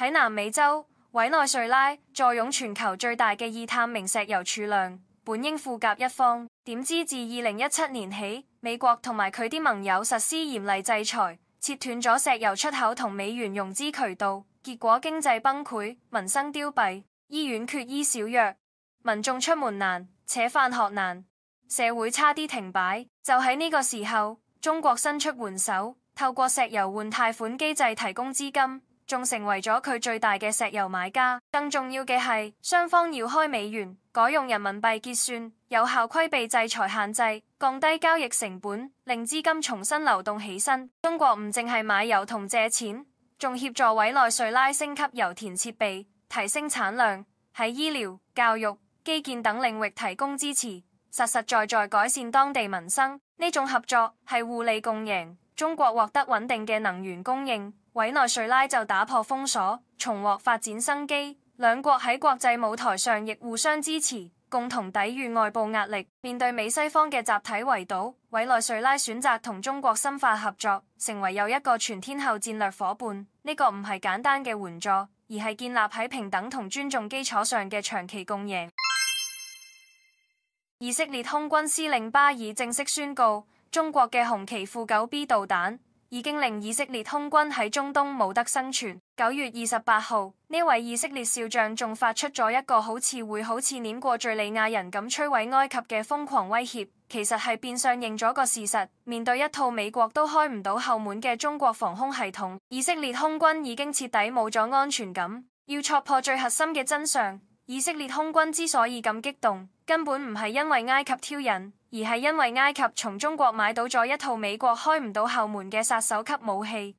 喺南美洲，委內瑞拉坐擁全球最大嘅二碳明石油儲量，本應富甲一方，點知自2017年起，美國同埋佢啲盟友實施嚴厲制裁，切斷咗石油出口同美元融資渠道，結果經濟崩潰，民生凋敝，醫院缺醫少藥，民眾出門難，且飯學難，社會差啲停擺。就喺呢個時候，中國伸出援手，透過石油換貸款機制提供資金，仲成為咗佢最大嘅石油買家。更重要嘅係，雙方繞開美元，改用人民幣結算，有效規避制裁限制，降低交易成本，令資金重新流動起身。中國唔淨係買油同借錢，仲協助委內瑞拉升級油田設備，提升產量，喺醫療、教育、基建等領域提供支持，實實在在改善當地民生。呢種合作係互利共贏，中國獲得穩定嘅能源供應，委內瑞拉就打破封鎖，重獲發展生機。兩國喺國際舞台上亦互相支持，共同抵禦外部壓力。面對美西方嘅集體圍堵，委內瑞拉選擇同中國深化合作，成為又一個全天候戰略夥伴。呢個唔係簡單嘅援助，而係建立喺平等同尊重基礎上嘅長期共贏。以色列空軍司令巴爾正式宣告，中國嘅紅旗負9B 導彈已經令以色列空軍喺中東冇得生存。9月28號，呢位以色列少將仲發出咗一個好似碾過敘利亞人咁摧毀埃及嘅瘋狂威脅，其實係變相認咗個事實。面對一套美國都開唔到後門嘅中國防空系統，以色列空軍已經徹底冇咗安全感。要戳破最核心嘅真相，以色列空軍之所以咁激動，根本唔係因為埃及挑釁，而係因為埃及從中國買到咗一套美國開唔到後門嘅殺手級武器。